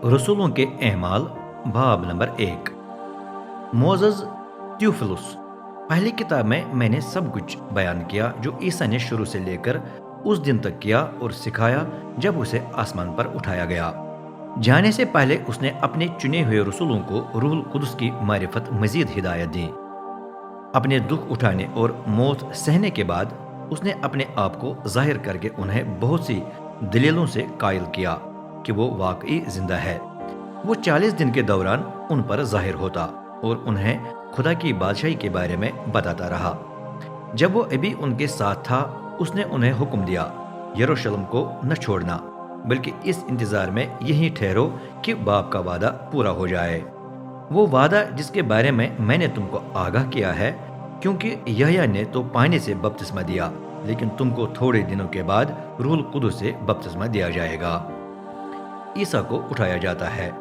रसूलों के अहमाल बाब नंबर 1। मोज़स त्यूफिलुस। पहली किताब में मैंने सब कुछ बयान किया जो ईसा ने शुरू से लेकर उस दिन तक किया और सिखाया जब उसे आसमान पर उठाया गया। जाने से पहले उसने अपने चुने हुए रसूलों को रूहुल कुदस की मारिफत मजीद हिदायत दी। अपने दुख उठाने और मौत सहने के बाद उसने अपने आप को जाहिर करके उन्हें बहुत सी दलीलों से कायल किया कि वो वाकई जिंदा है। वो 40 दिन के दौरान उन पर जाहिर होता और उन्हें खुदा की बादशाही के बारे में बताता रहा। जब वो अभी उनके साथ था उसने उन्हें हुक्म दिया, यरूशलेम को न छोड़ना, बल्कि इस इंतजार में यहीं ठहरो कि बाप का वादा पूरा हो जाए। वो वादा जिसके बारे में मैंने तुमको आगाह किया है, क्योंकि यहया ने तो पानी से बपतिस्मा दिया, लेकिन तुमको थोड़े दिनों के बाद रूहुल कुदस से बपतिस्मा दिया जाएगा। ईसा को उठाया जाता है।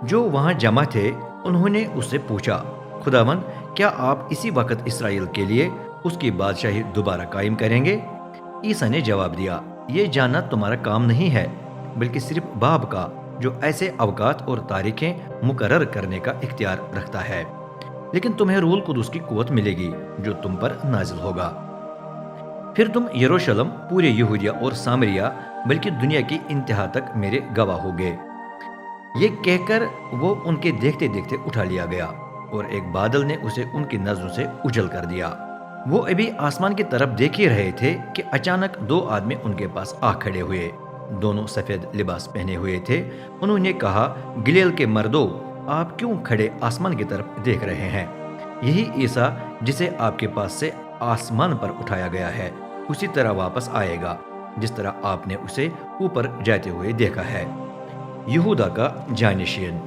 जो वहां जमा थे उन्होंने उससे पूछा, खुदावन, क्या आप इसी वक्त इसराइल के लिए उसकी बादशाही दोबारा कायम करेंगे? ईसा ने जवाब दिया, ये जानना तुम्हारा काम नहीं है, बल्कि सिर्फ बाप का, जो ऐसे अवकात और तारीखें मुकर्रर करने का इख्तियार रखता है। लेकिन तुम्हें रूहुल कुदस की कुव्वत मिलेगी जो तुम पर नाजिल होगा। फिर तुम यरूशलेम, पूरे यहूदिया और सामरिया, बल्कि दुनिया की इंतहा तक मेरे गवाह होगे। ये कहकर वो उनके देखते देखते उठा लिया गया और एक बादल ने उसे उनकी नजरों से उजल कर दिया। वो अभी आसमान की तरफ देख ही रहे थे कि अचानक दो आदमी उनके पास आ खड़े हुए। दोनों सफेद लिबास पहने हुए थे। उन्होंने कहा, गलील के मर्दों, आप क्यों खड़े आसमान की तरफ देख रहे हैं? यही ईसा जिसे आपके पास से आसमान पर उठाया गया है उसी तरह वापस आएगा जिस तरह आपने उसे ऊपर जाते हुए देखा है। यहूदा का जानिशीन।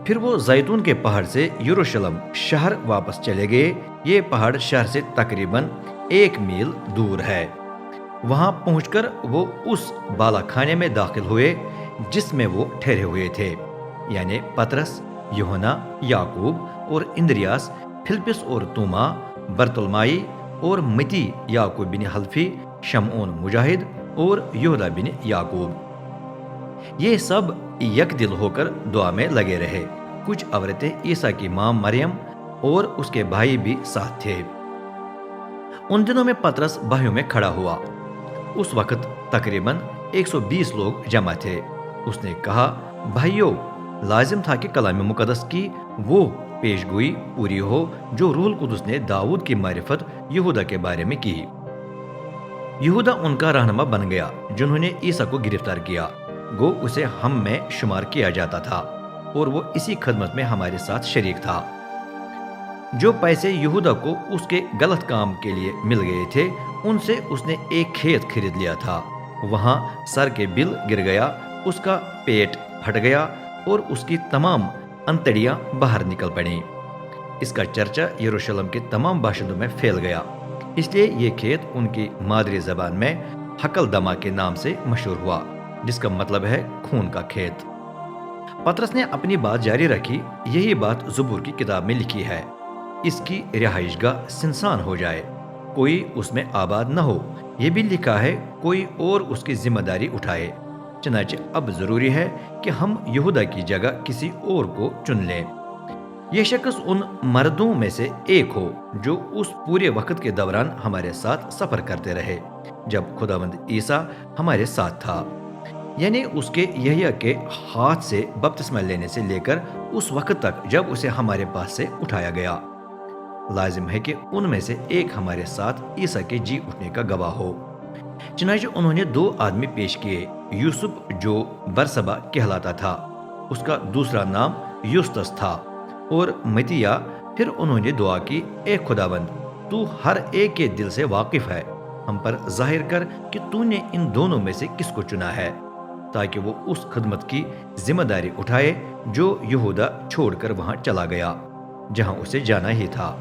फिर वो जैतून के पहाड़ से यरूशलेम शहर वापस चले गए। ये पहाड़ शहर से तकरीबन 1 मील दूर है। वहां पहुंचकर वो उस बालाखाने में दाखिल हुए जिसमें वो ठहरे हुए थे, यानी पतरस, यूहन्ना, याकूब और इंद्रियास, फिलिप्पुस और तोमा, बरतुल्माई और मती, याकूब बिन हल्फी, शमऊन मुजाहिद और यहूदा बिन याकूब। ये सब यकदिल होकर दुआ में लगे रहे। कुछ औरतें ईसा की मां मरियम और उसके भाई भी साथ थे। उन दिनों में पतरस बाहियों में खड़ा हुआ। उस वक्त तकरीबन 120 लोग जमा थे। उसने कहा, भाइयों, लाजिम था कि कलाम मुकद्दस की वो पेशगोई पूरी हो जो रूहुल कुदस ने दाऊद की मारिफत यहूदा के बारे में की। यहूदा उनका रहनुमा बन गया जिन्होंने ईसा को गिरफ्तार किया। गो उसे हम में शुमार किया जाता था और वो इसी खदमत में हमारे साथ शरीक था। जो पैसे यहूदा को उसके गलत काम के लिए मिल गए थे उनसे उसने एक खेत खरीद लिया था। वहां सर के बिल गिर गया, उसका पेट फट गया और उसकी तमाम अंतड़ियां बाहर निकल पड़ी। इसका चर्चा यरूशलेम के तमाम बाशिंदों में फैल गया, इसलिए ये खेत उनकी मादरी जबान में हकलदमा के नाम से मशहूर हुआ, जिसका मतलब है खून का खेत। पतरस ने अपनी बात जारी रखी, यही बात ज़बूर की किताब में लिखी है, इसकी रिहाइशगाह सुनसान हो जाए, कोई उसमें आबाद न हो। यह भी लिखा है, कोई और उसकी जिम्मेदारी उठाए। चनाचे अब जरूरी है कि हम यहूदा की जगह किसी और को चुन लें। यह शख्स उन मर्दों में से एक हो जो उस पूरे वक्त के दौरान हमारे साथ सफर करते रहे जब खुदावंद ईसा हमारे साथ था, यानी उसके यहया के हाथ से बपतिस्मा लेने से लेकर उस वक्त तक जब उसे हमारे पास से उठाया गया। लाजिम है कि उनमें से एक हमारे साथ ईसा के जी उठने का गवाह हो। चुनांचे उन्होंने 2 आदमी पेश किए, यूसुफ जो बरसबा कहलाता था, उसका दूसरा नाम यूस्तस था, और मतिया। फिर उन्होंने दुआ की, ए खुदावंद, तू हर एक के दिल से वाकिफ है, हम पर जाहिर कर कि तूने इन दोनों में से किसको चुना है, ताकि वो उस खदमत की जिम्मेदारी उठाए जो यहूदा छोड़कर वहां चला गया जहां उसे जाना ही था।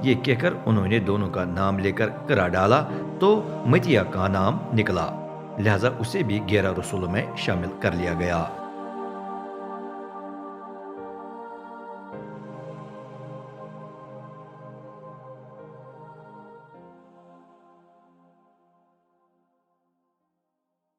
ये कहकर उन्होंने दोनों का नाम लेकर करा डाला तो मतिया का नाम निकला, लिहाजा उसे भी 11 रसूलों में शामिल कर लिया गया।